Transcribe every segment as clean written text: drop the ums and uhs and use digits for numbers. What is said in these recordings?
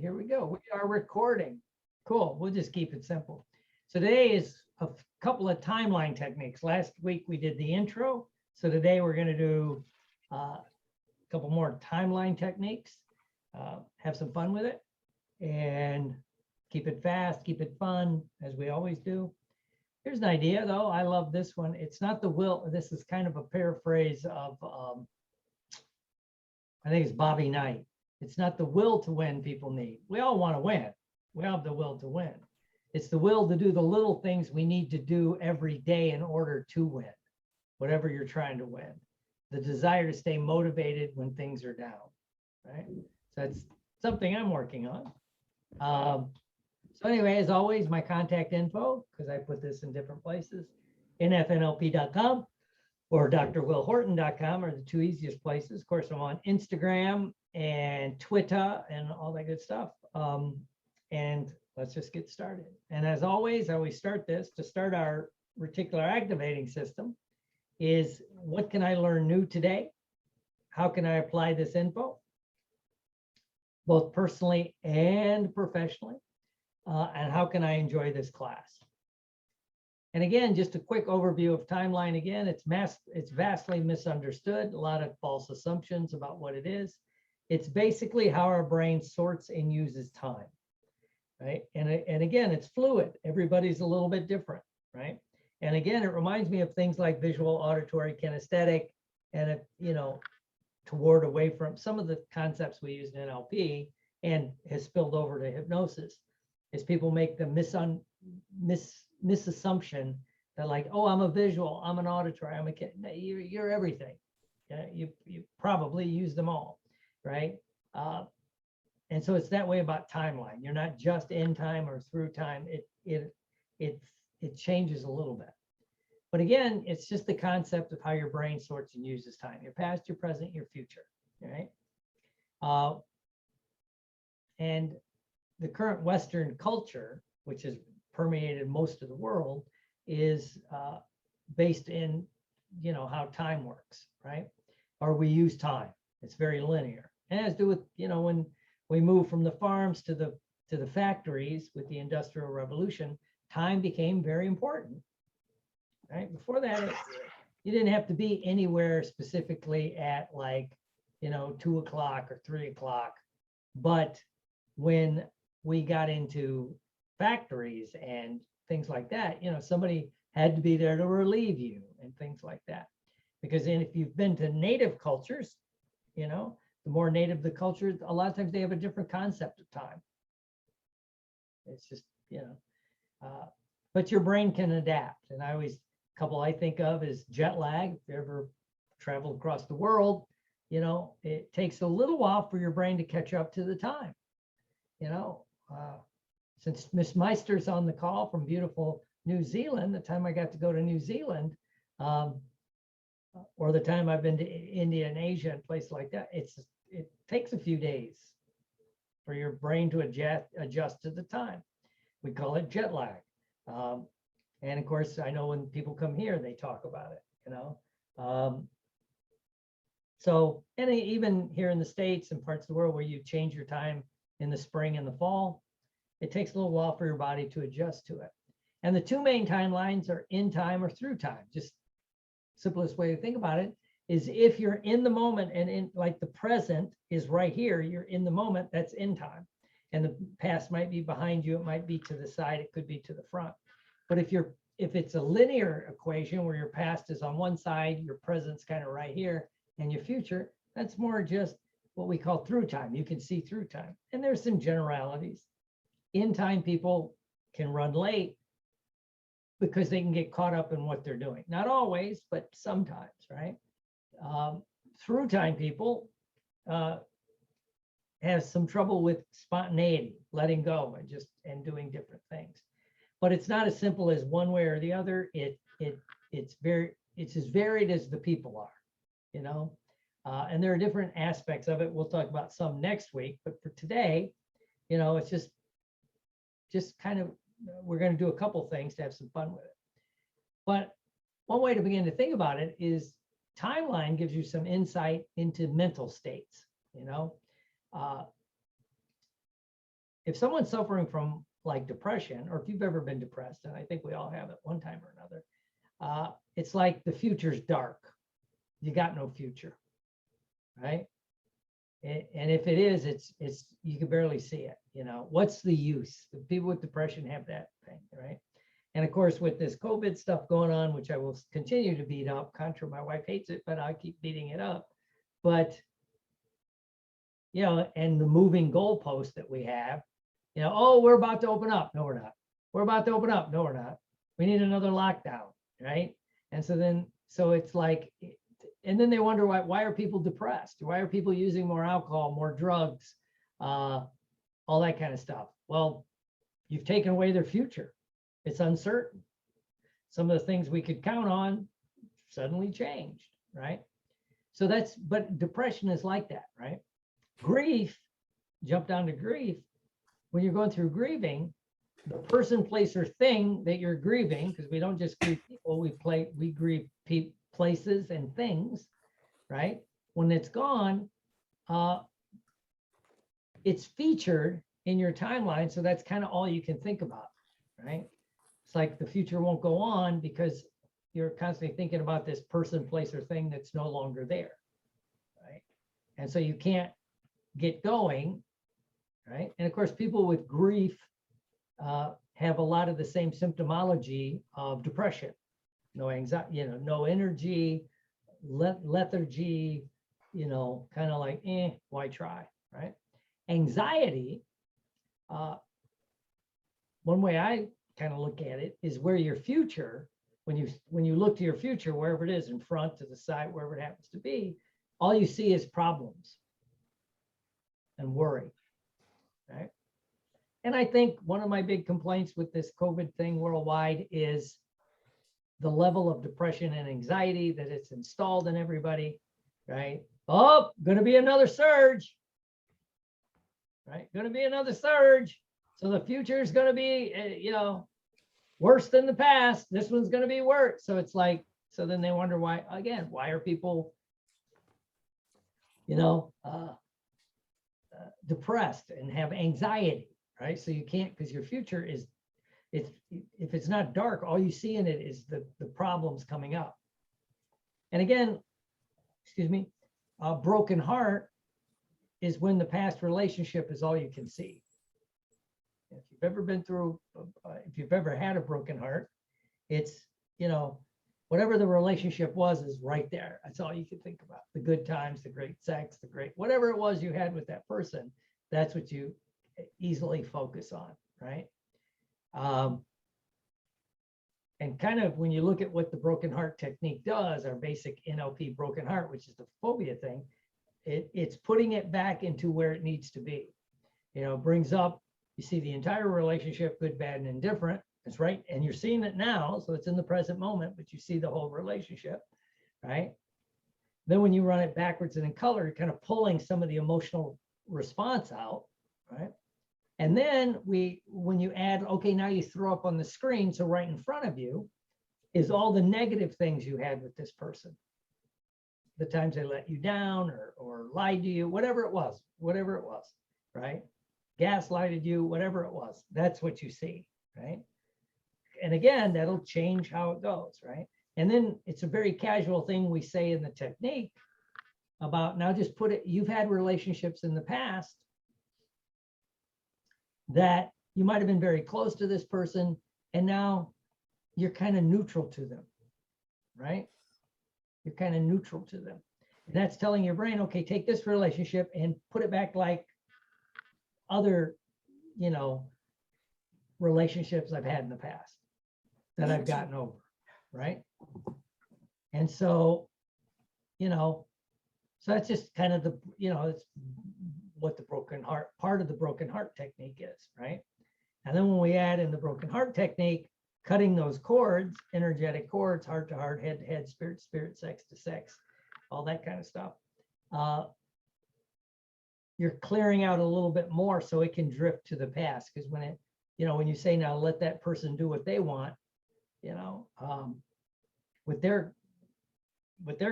Here we go. We are recording. Cool. We'll just keep it simple. So today is a couple of timeline techniques. Last week we did the intro. So today we're going to do a couple more timeline techniques. Have some fun with it and keep it fast, keep it fun, as we always do. Here's an idea, though. I love this one. It's not the will. This is kind of a paraphrase of, I think it's Bobby Knight. It's not the will to win people need. We all want to win. We have the will to win. It's the will to do the little things we need to do every day in order to win, whatever you're trying to win. The desire to stay motivated when things are down, right? So that's something I'm working on. So anyway, as always, my contact info, because I put this in different places, nfnlp.com or drwillhorton.com are the two easiest places. Of course, I'm on Instagram and Twitter and all that good stuff. And let's just get started. And as always, I always start this to start our reticular activating system is what can I learn new today? How can I apply this info, both personally and professionally? And how can I enjoy this class? And again, just a quick overview of timeline. Again, it's vastly misunderstood. A lot of false assumptions about what it is. It's basically how our brain sorts and uses time, right? And again, it's fluid. Everybody's a little bit different, right? And again, it reminds me of things like visual, auditory, kinesthetic, and toward, away from some of the concepts we use in NLP and has spilled over to hypnosis. Is people make the misassumption that like, oh, I'm a visual, I'm an auditory, I'm a kid. No, you're everything. Yeah, you probably use them all, right? And so it's that way about timeline. You're not just in time or through time. It changes a little bit. But again, it's just the concept of how your brain sorts and uses time. Your past, your present, your future, right? And the current Western culture, which has permeated most of the world, is based in, how time works, right? Or we use time. It's very linear. And it has to do with, when we move from the farms to the factories with the Industrial Revolution, time became very important, right? Before that, you didn't have to be anywhere specifically at like, 2 o'clock or 3 o'clock. But when we got into factories and things like that, somebody had to be there to relieve you and things like that. Because then if you've been to native cultures, the more native the culture, a lot of times they have a different concept of time. It's just, but your brain can adapt. And a couple I think of is jet lag. If you ever traveled across the world, it takes a little while for your brain to catch up to the time. Since Miss Meister's on the call from beautiful New Zealand, the time I got to go to New Zealand, or the time I've been to India and Asia and places like that, it takes a few days for your brain to adjust to the time. We call it jet lag. And of course, I know when people come here, they talk about it, So, and even here in the States and parts of the world where you change your time in the spring and the fall, it takes a little while for your body to adjust to it. And the two main timelines are in time or through time. Just simplest way to think about it is if you're in the moment and in like the present is right here, you're in the moment, that's in time. And the past might be behind you, it might be to the side, it could be to the front. But if it's a linear equation where your past is on one side, your present's kind of right here, and your future, that's more just what we call through time. You can see through time. And there's some generalities. In time, people can run late because they can get caught up in what they're doing. Not always, but sometimes, right? Through time, people have some trouble with spontaneity, letting go and doing different things. But it's not as simple as one way or the other. It's as varied as the people are, and there are different aspects of it. We'll talk about some next week, but for today, it's just kind of, we're going to do a couple things to have some fun with it. But one way to begin to think about it is timeline gives you some insight into mental states, if someone's suffering from like depression, or if you've ever been depressed, and I think we all have at one time or another, it's like the future's dark. You got no future, right? And if it is, it's you can barely see it. You know, what's the use? The people with depression have that thing, right? And of course, with this COVID stuff going on, which I will continue to beat up, contra my wife hates it, but I keep beating it up. But you know, and the moving goalpost that we have, you know, oh, we're about to open up. No, we're not. We're about to open up. No, we're not. We need another lockdown, right? And so it's like, and then they wonder why are people depressed? Why are people using more alcohol, more drugs, all that kind of stuff? Well, you've taken away their future. It's uncertain. Some of the things we could count on suddenly changed, right? So but depression is like that, right? Grief, jump down to grief. When you're going through grieving, the person, place, or thing that you're grieving, because we don't just grieve people, we grieve places and things, right? When it's gone, it's featured in your timeline, so that's kind of all you can think about, right? It's like the future won't go on because you're constantly thinking about this person, place, or thing that's no longer there, right? And so you can't get going, right? And of course, people with grief have a lot of the same symptomology of depression. No anxiety, you know, no energy, lethargy, you know, kind of like, why try, right? Anxiety, one way I kind of look at it is where your future, when you look to your future, wherever it is, in front, to the side, wherever it happens to be, all you see is problems and worry, right? And I think one of my big complaints with this COVID thing worldwide is the level of depression and anxiety that it's installed in everybody, right? Oh, going to be another surge, right? Going to be another surge. So the future is going to be, you know, worse than the past. This one's going to be worse. So it's like, so then they wonder why, again, why are people, you know, depressed and have anxiety, right? So you can't, because your future is, if it's not dark, all you see in it is the problems coming up. And again, excuse me, a broken heart is when the past relationship is all you can see. If you've ever been through, if you've ever had a broken heart, it's, you know, whatever the relationship was is right there. That's all you can think about. The good times, the great sex, the great, whatever it was you had with that person, that's what you easily focus on, right? And kind of when you look at what the broken heart technique does, our basic NLP broken heart, which is the phobia thing, it's putting it back into where it needs to be. You know, brings up, you see the entire relationship, good, bad, and indifferent. That's right. And you're seeing it now. So it's in the present moment, but you see the whole relationship, right? Then when you run it backwards and in color, you're kind of pulling some of the emotional response out, right? And then when you add, okay, now you throw up on the screen, so right in front of you is all the negative things you had with this person. The times they let you down or lied to you, whatever it was, right? Gaslighted you, whatever it was, that's what you see, right? And again, that'll change how it goes, right? And then it's a very casual thing we say in the technique about, now just put it, you've had relationships in the past that you might have been very close to this person, and now you're kind of neutral to them, right? You're kind of neutral to them. And that's telling your brain, okay, take this relationship and put it back like other, you know, relationships I've had in the past that I've gotten over, right? And so, you know, so that's just kind of the, you know, it's what the broken heart, part of the broken heart technique is, right? And then when we add in the broken heart technique, cutting those cords, energetic cords, heart to heart, head to head, spirit to spirit, sex to sex, all that kind of stuff, you're clearing out a little bit more so it can drift to the past. Because when it, you know, when you say, now let that person do what they want, you know, with their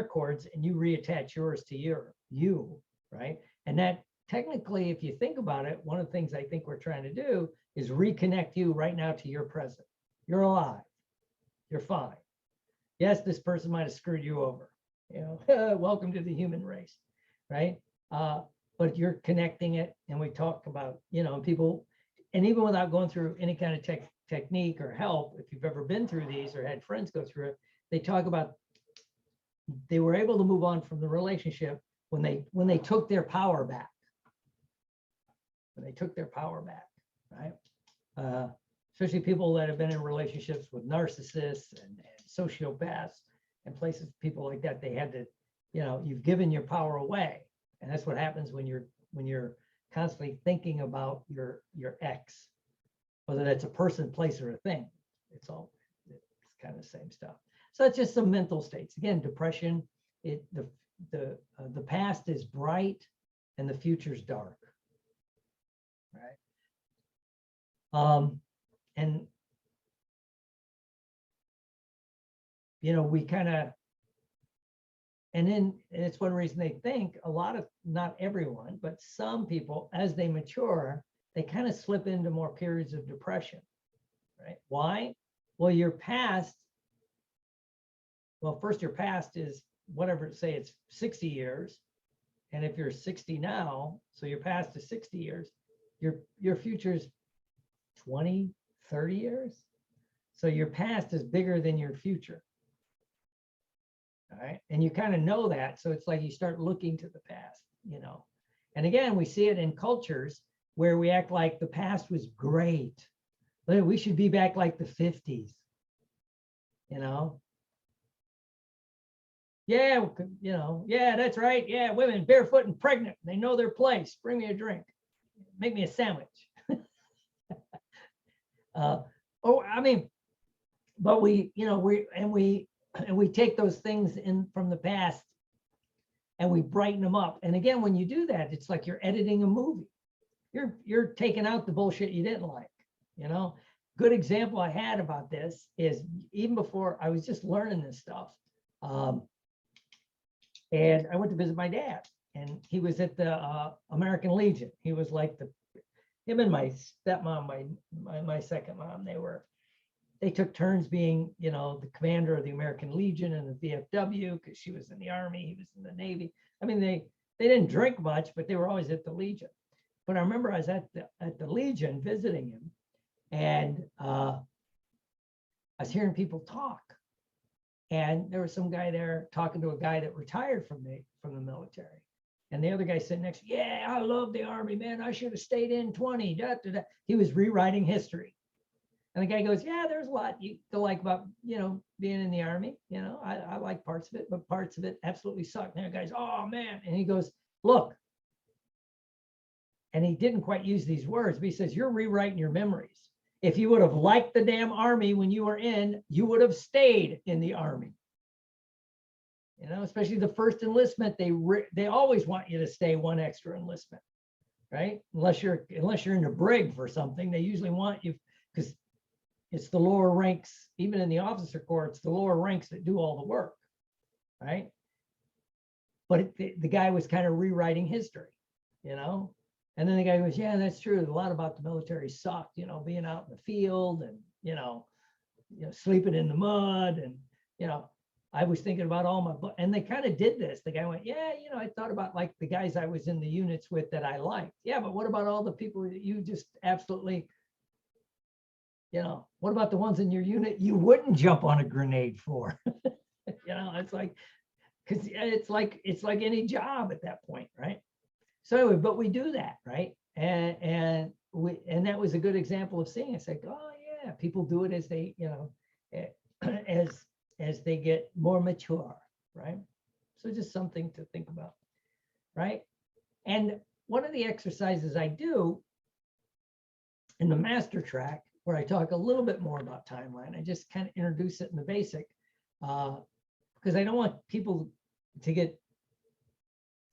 cords, and you reattach yours to you, right? And that technically, if you think about it, one of the things I think we're trying to do is reconnect you right now to your present. You're alive. You're fine. Yes, this person might have screwed you over. Welcome to the human race, right? But you're connecting it, and we talk about, people, and even without going through any kind of technique or help, if you've ever been through these or had friends go through it, they talk about they were able to move on from the relationship when they took their power back. When they took their power back, right? Especially people that have been in relationships with narcissists and sociopaths and places, people like that, they had to, you've given your power away. And that's what happens when you're constantly thinking about your ex, whether that's a person, place, or a thing. It's kind of the same stuff. So it's just some mental states. Again, depression, the past is bright and the future's dark, right? And we kind of, and then it's one reason they think a lot of, not everyone, but some people, as they mature, they kind of slip into more periods of depression, right? Why? Well, your past, first your past is whatever, say it's 60 years. And if you're 60 now, so your past is 60 years, your future is 20, 30 years. So your past is bigger than your future. All right. And you kind of know that. So it's like you start looking to the past, And again, we see it in cultures where we act like the past was great. We should be back like the 50s, Yeah, yeah, that's right. Yeah, women barefoot and pregnant. They know their place. Bring me a drink. Make me a sandwich. But we take those things in from the past and we brighten them up. And again, when you do that, it's like you're editing a movie. You're taking out the bullshit you didn't like, Good example I had about this is even before I was just learning this stuff. And I went to visit my dad, and he was at the American Legion. He was like him and my stepmom, my second mom, they took turns being, the commander of the American Legion and the VFW, because she was in the Army, he was in the Navy. I mean, they didn't drink much, but they were always at the Legion. But I remember I was at the Legion visiting him, and I was hearing people talk. And there was some guy there talking to a guy that retired from the military. And the other guy sitting next, yeah, I love the Army, man. I should have stayed in 20. Da, da, da. He was rewriting history. And the guy goes, yeah, there's a lot you to like about, being in the Army. I like parts of it, but parts of it absolutely suck. And the guy's, oh, man. And he goes, look. And he didn't quite use these words, but he says, you're rewriting your memories. If you would have liked the damn Army when you were in, you would have stayed in the Army. Especially the first enlistment, they always want you to stay one extra enlistment, right? Unless you're in the brig for something, they usually want you, because it's the lower ranks, even in the officer corps, it's the lower ranks that do all the work, right? But the guy was kind of rewriting history, And then the guy goes, yeah, that's true. A lot about the military sucked, being out in the field and, sleeping in the mud. And, I was thinking about all my, and they kind of did this. The guy went, yeah, I thought about like the guys I was in the units with that I liked. Yeah, but what about all the people that you just absolutely, what about the ones in your unit you wouldn't jump on a grenade for? It's like, because it's like any job at that point, right? So anyway, but we do that, right? And that was a good example of seeing. It's like, oh yeah, people do it as they, as they get more mature, right? So just something to think about, right? And one of the exercises I do in the master track, where I talk a little bit more about timeline, I just kind of introduce it in the basic, because I don't want people to get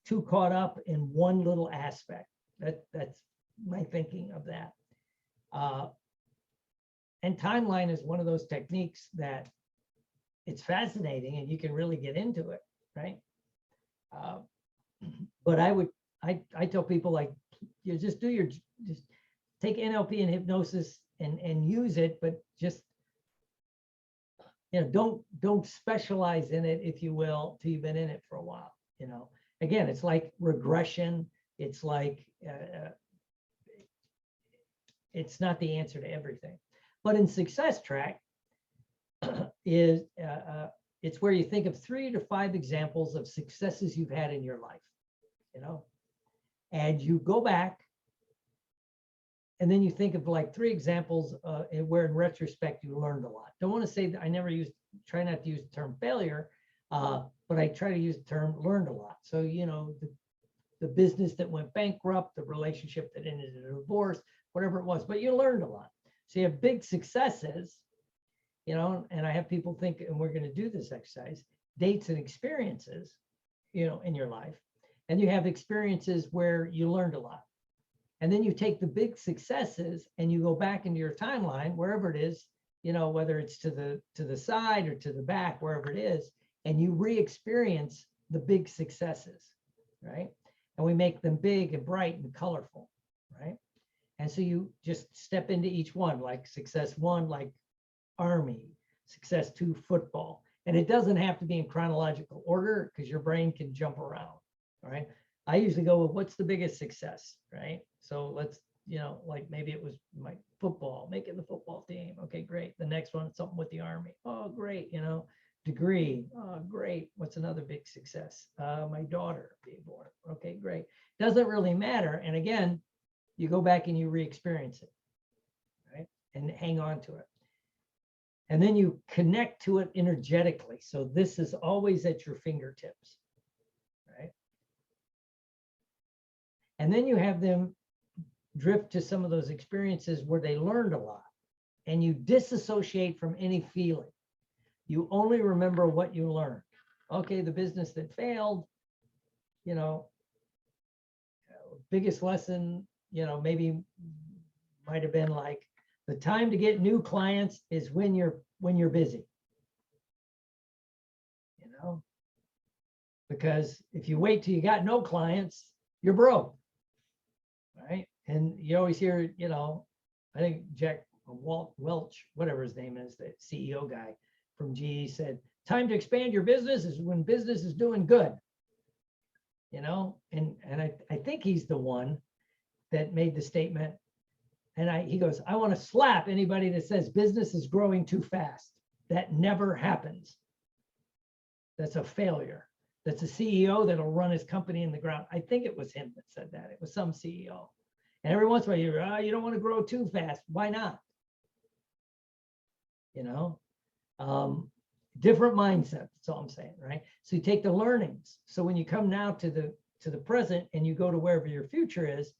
too caught up in one little aspect. That's my thinking of that. And timeline is one of those techniques that it's fascinating and you can really get into it, right? But I I tell people, like, you just take NLP and hypnosis and use it, but just, don't specialize in it, if you will, till you've been in it for a while. Again, it's like regression. It's like, it's not the answer to everything. But in Success Track is, it's where you think of 3 to 5 examples of successes you've had in your life, and you go back, and then you think of like 3 examples where in retrospect you learned a lot. Don't want to say that I try not to use the term failure, but I try to use the term learned a lot. So, the business that went bankrupt, the relationship that ended in a divorce, whatever it was, but you learned a lot. So you have big successes, and I have people think, and we're going to do this exercise, dates and experiences, in your life. And you have experiences where you learned a lot. And then you take the big successes and you go back into your timeline, wherever it is, whether it's to the side or to the back, wherever it is, and you re-experience the big successes, right? And we make them big and bright and colorful, right? And so you just step into each one, like success 1, like Army, success 2, football. And it doesn't have to be in chronological order, because your brain can jump around, all right? I usually go with, what's the biggest success, right? So let's, like maybe it was my football, making the football team. Okay, great. The next one, something with the Army. Oh, great. Degree. Oh, great. What's another big success? My daughter being born. Okay, great. Doesn't really matter. And again, you go back and you re-experience it, right? And hang on to it. And then you connect to it energetically. So this is always at your fingertips, right? And then you have them drift to some of those experiences where they learned a lot, and you disassociate from any feeling. You only remember what you learned. Okay, the business that failed, biggest lesson, maybe might have been like, the time to get new clients is when you're busy. Because if you wait till you got no clients, you're broke, right? And you always hear, I think Jack Welch, whatever his name is, the CEO guy from GE, said, time to expand your business is when business is doing good. And I think he's the one that made the statement. And he goes, I want to slap anybody that says business is growing too fast. That never happens. That's a failure. That's a CEO that'll run his company in the ground. I think it was him that said that. It was some CEO. And every once in a while, you don't want to grow too fast. Why not? Different mindset. That's all I'm saying, right? So you take the learnings. So when you come now to the present and you go to wherever your future is,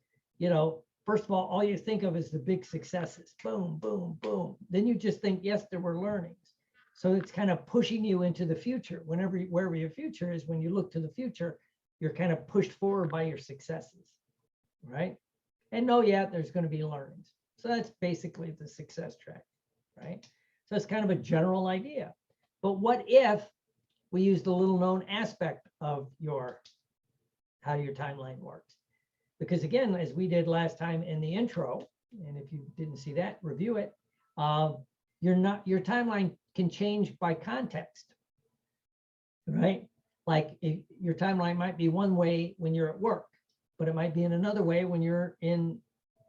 first of all you think of is the big successes. Boom, boom, boom. Then you just think, yes, there were learnings. So it's kind of pushing you into the future. Wherever your future is, when you look to the future, you're kind of pushed forward by your successes, right? And there's going to be learnings. So that's basically the success track, right? So it's kind of a general idea. But what if we use the little known aspect of how your timeline works? Because again, as we did last time in the intro, and if you didn't see that, review it. Your timeline can change by context, right? Like your timeline might be one way when you're at work, but it might be in another way when you're in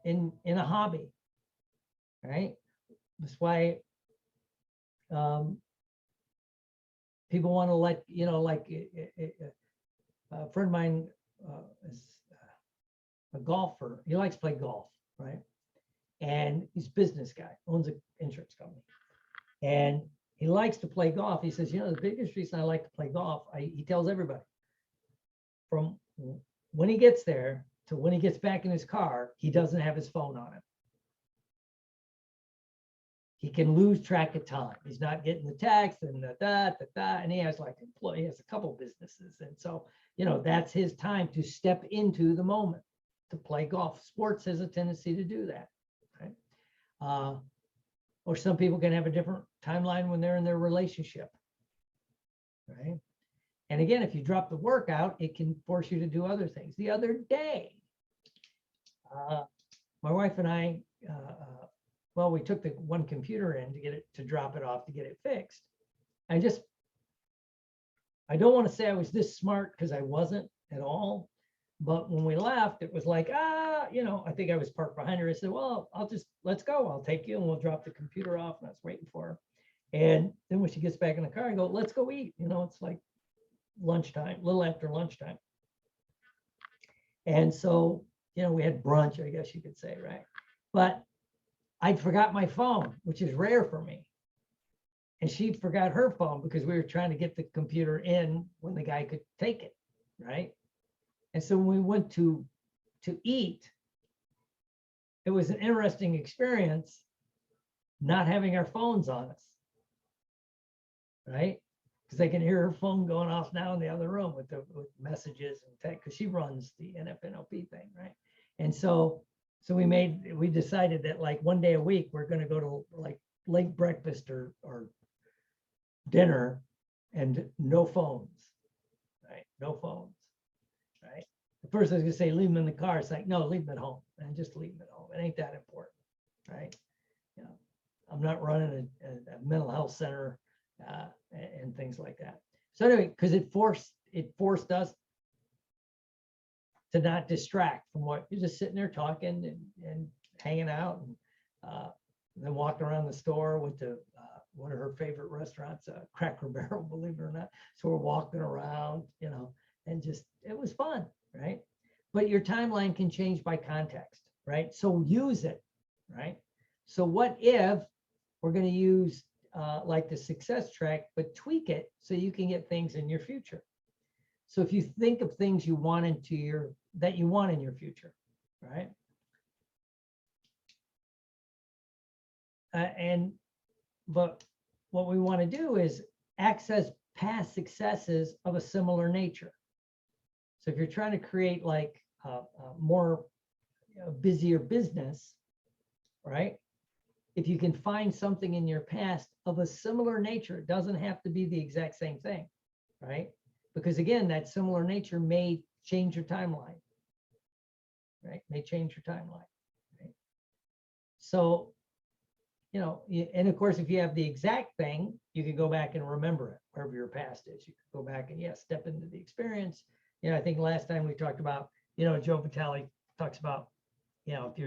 a hobby, right? That's why people want to like a friend of mine is a golfer. He likes to play golf, right? And he's a business guy, owns an insurance company. And he likes to play golf. He says, the biggest reason I like to play golf, he tells everybody, from when he gets there to when he gets back in his car, he doesn't have his phone on him. He can lose track of time. He's not getting the text and and he has he has a couple businesses. And so, that's his time to step into the moment to play golf. Sports has a tendency to do that, right? Or some people can have a different timeline when they're in their relationship, right? And again, if you drop the work out, it can force you to do other things. The other day, my wife and I, well, we took the one computer in to get it, to drop it off, to get it fixed. I don't want to say I was this smart, because I wasn't at all. But when we left, it was like, you know, I think I was parked behind her. I said, well, let's go. I'll take you and we'll drop the computer off. And I was waiting for her. And then when she gets back in the car, I go, let's go eat. You know, it's like lunchtime, a little after lunchtime. And so, you know, we had brunch, I guess you could say, right? But I'd forgot my phone, which is rare for me. And she forgot her phone because we were trying to get the computer in when the guy could take it, right? And so when we went to eat, it was an interesting experience not having our phones on us, right? Because I can hear her phone going off now in the other room with messages and text, because she runs the NFNLP thing, right? And so we decided that like one day a week, we're going to go to like late breakfast or dinner and no phones, right? No phones, right? At first I was going to say, leave them in the car. It's like, no, leave them at home, and just leave them at home. It ain't that important, right? You know, I'm not running a mental health center and things like that. So anyway, because it forced us to not distract from what you're just sitting there talking and hanging out, and then walking around the store. Went to one of her favorite restaurants, Cracker Barrel, believe it or not. So we're walking around, you know, and just, it was fun, right? But your timeline can change by context, right? So use it, right? So what if we're going to use like the success track, but tweak it so you can get things in your future. So if you think of things you want that you want in your future, right? But what we want to do is access past successes of a similar nature. So if you're trying to create like a more busier business, right? If you can find something in your past of a similar nature, it doesn't have to be the exact same thing, right? Because again, that similar nature may change your timeline, right? May change your timeline, right? So, you know, and of course, if you have the exact thing, you can go back and remember it, wherever your past is. You can go back and, yes, step into the experience. You know, I think last time we talked about, you know, Joe Vitale talks about, you know, if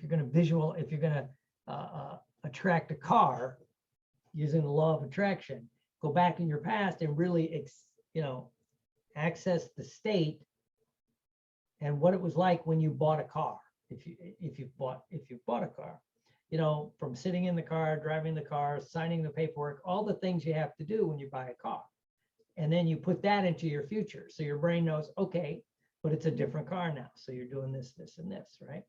you're going to attract a car using the law of attraction, go back in your past and really, you know, access the state and what it was like when you bought a car. If you bought a car, you know, from sitting in the car, driving the car, signing the paperwork, all the things you have to do when you buy a car. And then you put that into your future. So your brain knows, okay, but it's a different car now. So you're doing this, this, and this, right?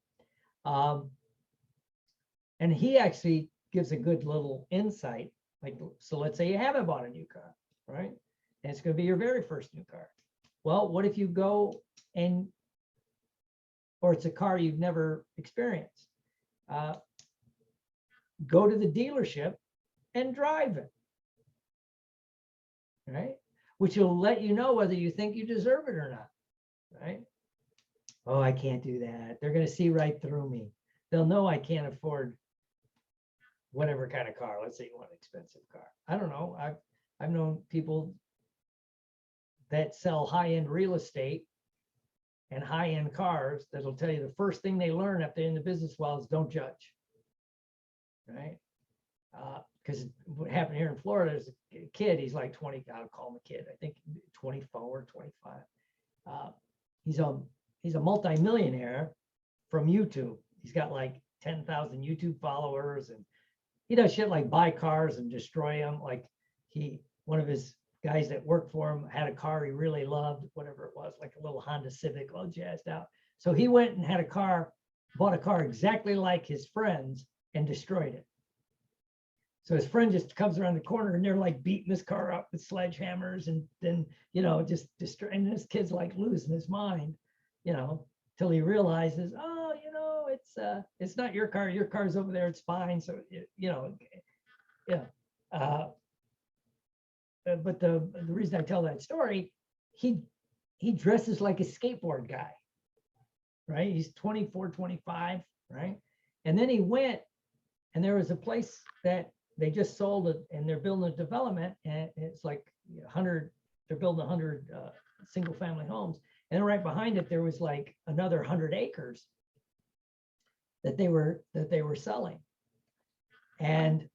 And he actually gives a good little insight. Like, so let's say you haven't bought a new car, right? And it's going to be your very first new car. Well, what if you go or it's a car you've never experienced? Go to the dealership and drive it, right? Which will let you know whether you think you deserve it or not, right? Oh, I can't do that. They're going to see right through me. They'll know I can't afford whatever kind of car. Let's say you want an expensive car. I don't know. I've known people that sell high-end real estate and high-end cars that'll tell you the first thing they learn if they're in the business well is don't judge, right? Because what happened here in Florida is a kid, he's like 20, I'll call him a kid, I think 24, 25. He's a multi-millionaire from YouTube. He's got like 10,000 YouTube followers, and he does shit like buy cars and destroy them. Like one of his guys that worked for him had a car he really loved, whatever it was, like a little Honda Civic, all jazzed out. So he went and bought a car exactly like his friend's and destroyed it. So his friend just comes around the corner and they're like beating this car up with sledgehammers, and then, you know, just destroy. And this kid's like losing his mind, you know, till he realizes, oh, you know, it's not your car. Your car's over there. It's fine. So, you know, yeah. but the reason I tell that story, he dresses like a skateboard guy, right? He's 24, 25, right? And then he went, and there was a place that they just sold it, and they're building a development, and it's like 100, they're building 100 single family homes. And right behind it, there was like another 100 acres that they were selling. And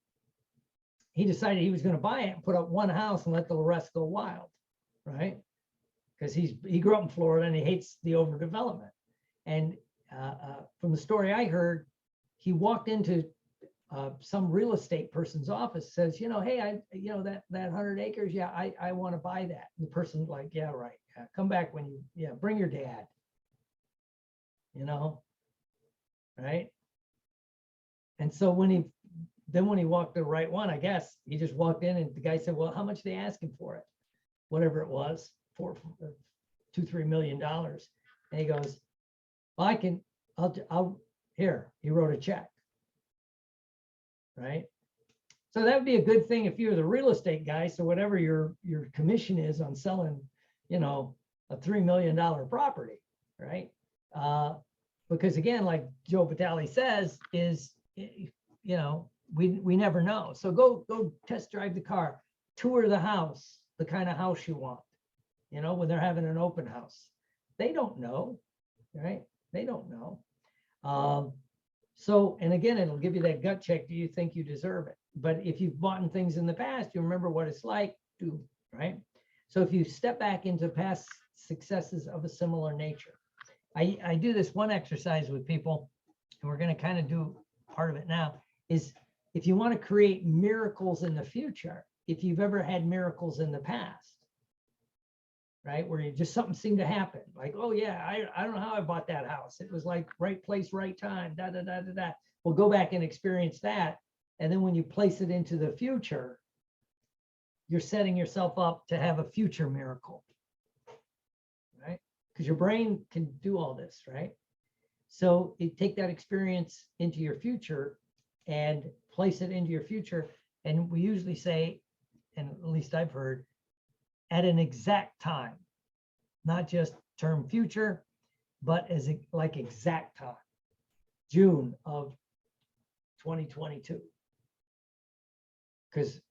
he decided he was going to buy it and put up one house and let the rest go wild, right? Because he grew up in Florida and he hates the overdevelopment. And from the story I heard, he walked into some real estate person's office, says, hey, that 100 acres, yeah, I want to buy that. And the person like, yeah, right. Yeah, come back when bring your dad, right? And so when he walked the right one, I guess he just walked in and the guy said, well, how much are they asking for it? Whatever it was, $2-3 million. And he goes, well, I'll here, he wrote a check. Right. So that would be a good thing if you're the real estate guy. So whatever your commission is on selling, a $3 million property, right? Because again, like Joe Vitale says, is, we never know. So go test drive the car, tour the house, the kind of house you want, when they're having an open house. They don't know, right? They don't know. So, and again, it'll give you that gut check. Do you think you deserve it? But if you've bought things in the past, you remember what it's like, right? So if you step back into past successes of a similar nature, I do this one exercise with people, and we're going to kind of do part of it now, is if you want to create miracles in the future, if you've ever had miracles in the past, right, where you just something seemed to happen, like, oh yeah, I don't know how I bought that house. It was like right place, right time, da da da da da. Well, go back and experience that, and then when you place it into the future, you're setting yourself up to have a future miracle, right? Because your brain can do all this, right? So you take that experience into your future and place it into your future, and we usually say, and at least I've heard, at an exact time, not just term future, but as like exact time, June of 2022. Because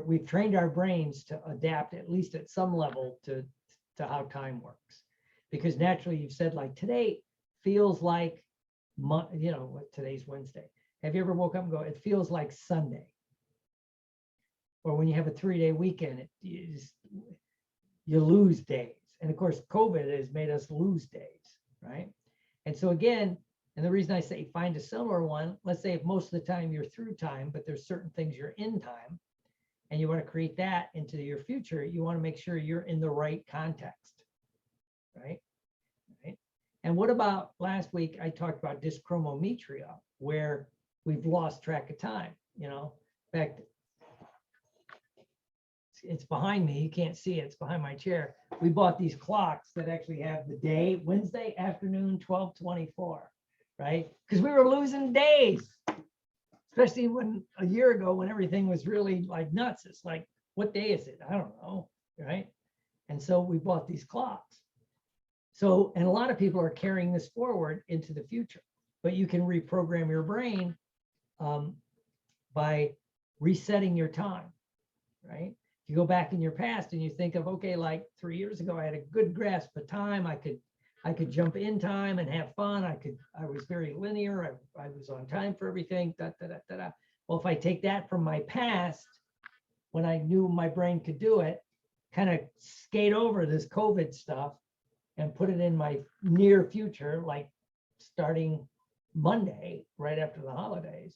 we've trained our brains to adapt, at least at some level, to how time works. Because naturally, you've said, like, today feels like, what today's Wednesday. Have you ever woke up and go, it feels like Sunday? Or when you have a 3-day weekend, you lose days. And of course, COVID has made us lose days, right? And so again, and the reason I say find a similar one, let's say if most of the time you're through time, but there's certain things you're in time, and you want to create that into your future, you want to make sure you're in the right context, right? Right. And what about last week, I talked about DYSCHRONOMETRIA, where we've lost track of time, In fact, it's behind me. You can't see it. It's behind my chair. We bought these clocks that actually have the day, Wednesday afternoon, 12:24, right? Because we were losing days, especially when a year ago when everything was really like nuts. It's like, what day is it? I don't know, right? And so we bought these clocks. So, and a lot of people are carrying this forward into the future, but you can reprogram your brain by resetting your time, right? You go back in your past and you think of, okay, like 3 years ago, I had a good grasp of time. I could jump in time and have fun. I was very linear. I was on time for everything. Da, da, da, da, da. Well, if I take that from my past, when I knew my brain could do it, kind of skate over this COVID stuff and put it in my near future, like starting Monday, right after the holidays,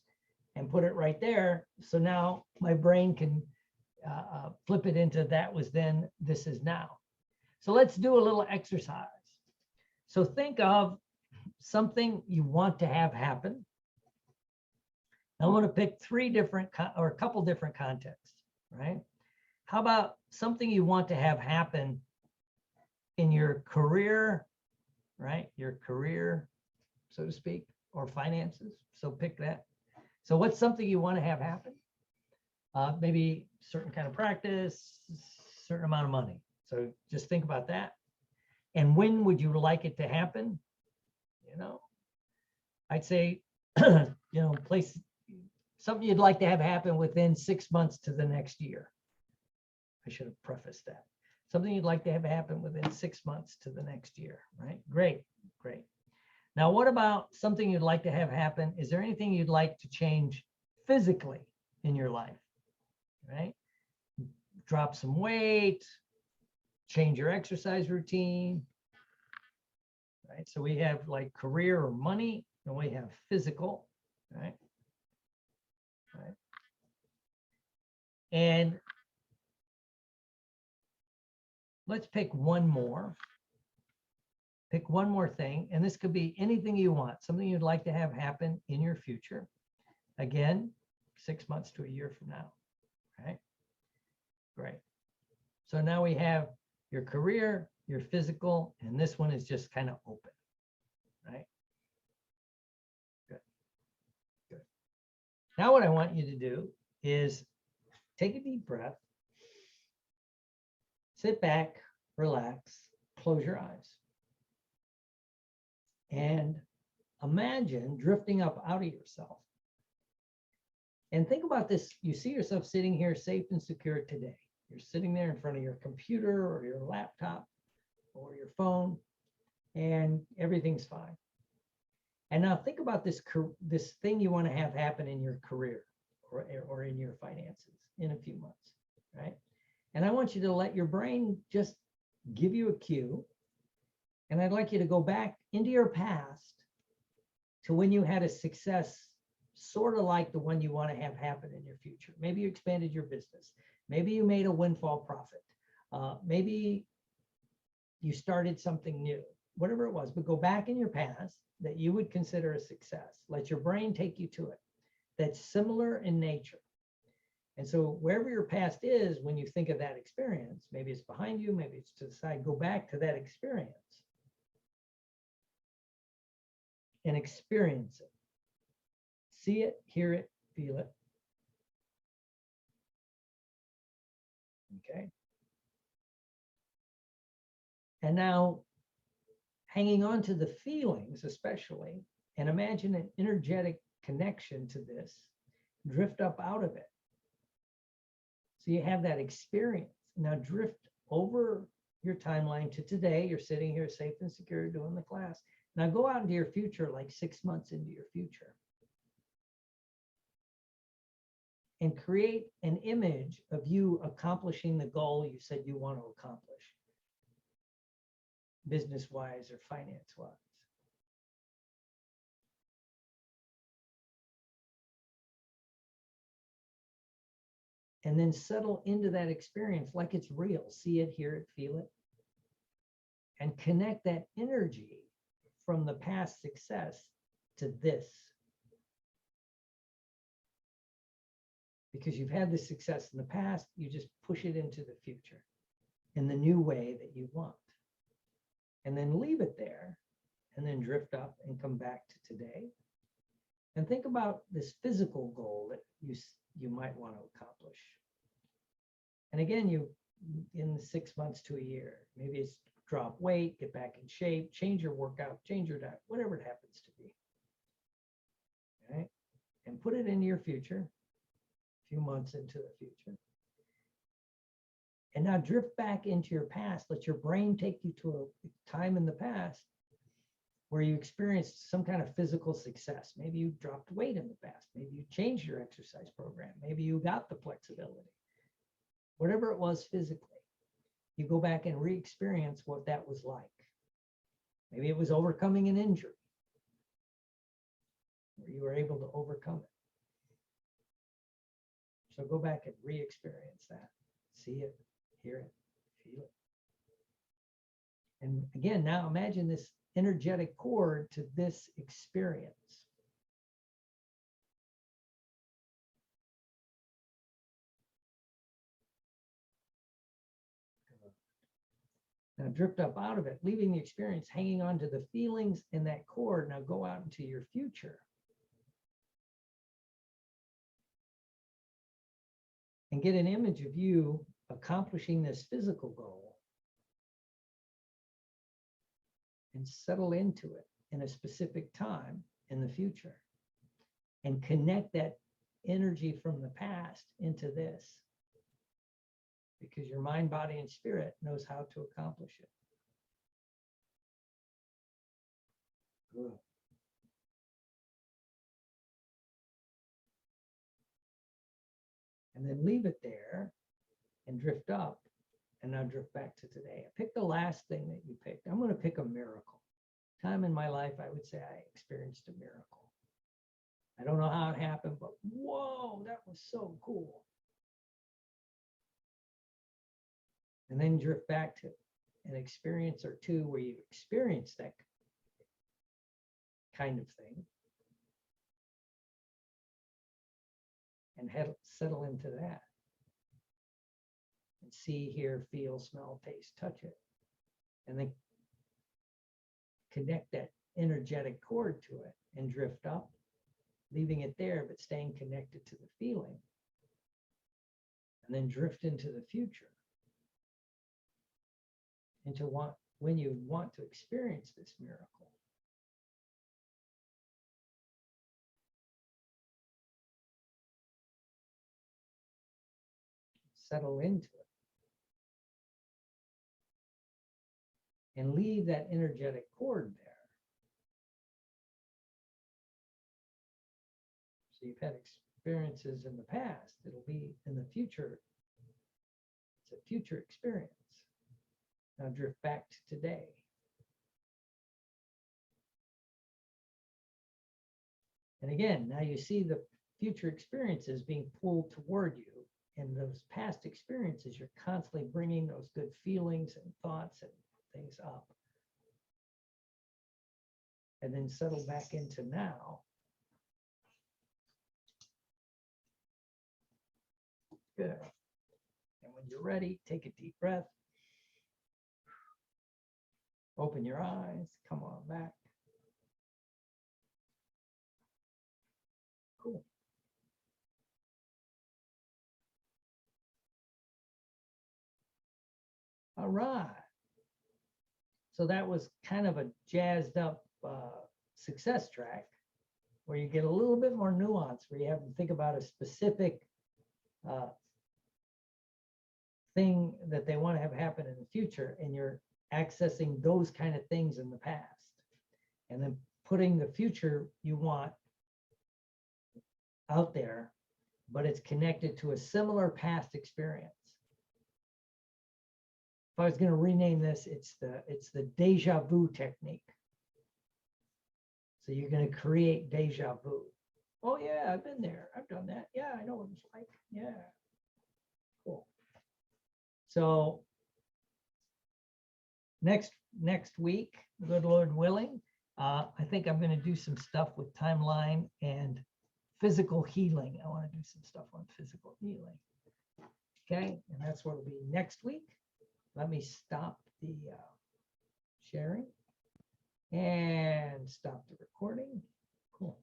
and put it right there. So now my brain can flip it into that was then, this is now. So let's do a little exercise. So think of something you want to have happen. I want to pick a couple different contexts, right? How about something you want to have happen in your career, right? Your career, so to speak, or finances. So pick that. So what's something you want to have happen? maybe certain kind of practice, certain amount of money. So just think about that. And when would you like it to happen? You know, I'd say, place something you'd like to have happen within 6 months to the next year. I should have prefaced that. Something you'd like to have happen within 6 months to the next year, right? Great, great. Now, what about something you'd like to have happen? Is there anything you'd like to change physically in your life, right? Drop some weight, change your exercise routine, right? So we have like career or money, and we have physical, right? Right. And let's pick one more. Pick one more thing, and this could be anything you want, something you'd like to have happen in your future. Again, 6 months to a year from now, right? Great. So now we have your career, your physical, and this one is just kind of open, right? Good. Good. Now what I want you to do is take a deep breath, sit back, relax, close your eyes. And imagine drifting up out of yourself. And think about this. You see yourself sitting here safe and secure today. You're sitting there in front of your computer or your laptop or your phone, and everything's fine. And now think about this thing you want to have happen in your career or in your finances in a few months, right? And I want you to let your brain just give you a cue. And I'd like you to go back into your past to when you had a success, sort of like the one you want to have happen in your future. Maybe you expanded your business. Maybe you made a windfall profit. Maybe you started something new, whatever it was, but go back in your past that you would consider a success. Let your brain take you to it. That's similar in nature. And so wherever your past is, when you think of that experience, maybe it's behind you, maybe it's to the side, go back to that experience and experience it. See it, hear it, feel it. Okay. And now hanging on to the feelings, especially, and imagine an energetic connection to this, drift up out of it. So you have that experience. Now drift over your timeline to today. You're sitting here safe and secure doing the class. Now go out into your future, like 6 months into your future. And create an image of you accomplishing the goal you said you want to accomplish, business-wise or finance-wise. And then settle into that experience like it's real. See it, hear it, feel it. And connect that energy from the past success to this. Because you've had this success in the past, you just push it into the future in the new way that you want. And then leave it there and then drift up and come back to today. And think about this physical goal that you might want to accomplish. And again, you in 6 months to a year, maybe it's drop weight, get back in shape, change your workout, change your diet, whatever it happens to be. Okay? And put it into your future, a few months into the future. And now drift back into your past. Let your brain take you to a time in the past where you experienced some kind of physical success. Maybe you dropped weight in the past. Maybe you changed your exercise program. Maybe you got the flexibility. Whatever it was physically, you go back and re-experience what that was like. Maybe it was overcoming an injury, where you were able to overcome it. So go back and re-experience that. See it, hear it, feel it. And again, now imagine this energetic cord to this experience. Now drift up out of it, leaving the experience, hanging on to the feelings in that cord. Now go out into your future. and get an image of you accomplishing this physical goal and settle into it in a specific time in the future and connect that energy from the past into this, because your mind, body, and spirit knows how to accomplish it. Good. And then leave it there and drift up, and now drift back to today. Pick the last thing that you picked. I'm going to pick a miracle. Time in my life, I would say I experienced a miracle. I don't know how it happened, but whoa, that was so cool. And then drift back to an experience or two where you've experienced that kind of thing, and settle into that. And see, hear, feel, smell, taste, touch it. And then connect that energetic cord to it and drift up, leaving it there, but staying connected to the feeling. And then drift into the future, into when you want to experience this miracle. Settle into it. And leave that energetic cord there. So you've had experiences in the past. It'll be in the future. It's a future experience. Now drift back to today. And again, now you see the future experiences being pulled toward you. And those past experiences, you're constantly bringing those good feelings and thoughts and things up. And then settle back into now. Good. And when you're ready, take a deep breath. Open your eyes. Come on back. Cool. All right. So that was kind of a jazzed up success track where you get a little bit more nuance, where you have to think about a specific thing that they want to have happen in the future, and you're accessing those kind of things in the past, and then putting the future you want out there, but it's connected to a similar past experience. If I was going to rename this, it's the deja vu technique. So you're going to create deja vu. Oh yeah, I've been there. I've done that. Yeah, I know what it's like. Yeah. Cool. So next week, good Lord willing, I think I'm going to do some stuff with TimeLine and physical healing. I want to do some stuff on physical healing. Okay, and that's what will be next week. Let me stop the sharing and stop the recording. Cool.